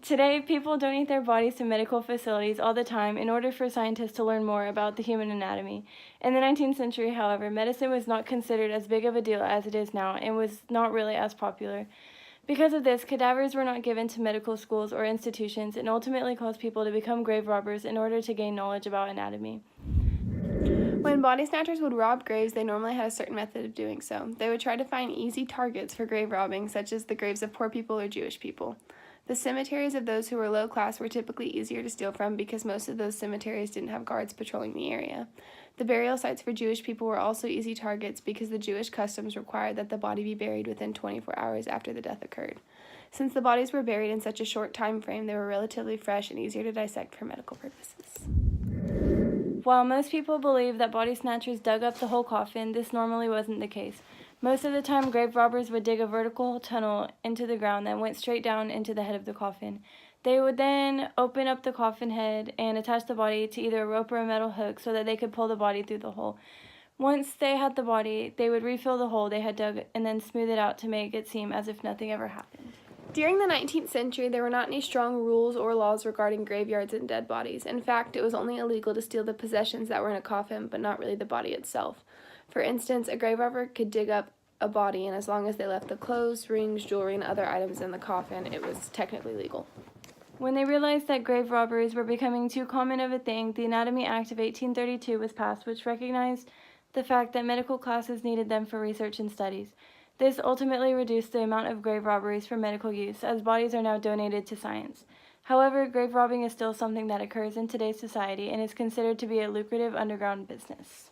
Today, people donate their bodies to medical facilities all the time in order for scientists to learn more about the human anatomy. In the 19th century, however, medicine was not considered as big of a deal as it is now and was not really as popular. Because of this, cadavers were not given to medical schools or institutions and ultimately caused people to become grave robbers in order to gain knowledge about anatomy. When body snatchers would rob graves, they normally had a certain method of doing so. They would try to find easy targets for grave robbing, such as the graves of poor people or Jewish people. The cemeteries of those who were low class were typically easier to steal from because most of those cemeteries didn't have guards patrolling the area. The burial sites for Jewish people were also easy targets because the Jewish customs required that the body be buried within 24 hours after the death occurred. Since the bodies were buried in such a short time frame, they were relatively fresh and easier to dissect for medical purposes. While most people believe that body snatchers dug up the whole coffin, this normally wasn't the case. Most of the time, grave robbers would dig a vertical tunnel into the ground that went straight down into the head of the coffin. They would then open up the coffin head and attach the body to either a rope or a metal hook so that they could pull the body through the hole. Once they had the body, they would refill the hole they had dug and then smooth it out to make it seem as if nothing ever happened. During the 19th century, there were not any strong rules or laws regarding graveyards and dead bodies. In fact, it was only illegal to steal the possessions that were in a coffin, but not really the body itself. For instance, a grave robber could dig up a body, and as long as they left the clothes, rings, jewelry, and other items in the coffin, it was technically legal. When they realized that grave robberies were becoming too common of a thing, the Anatomy Act of 1832 was passed, which recognized the fact that medical classes needed them for research and studies. This ultimately reduced the amount of grave robberies for medical use, as bodies are now donated to science. However, grave robbing is still something that occurs in today's society and is considered to be a lucrative underground business.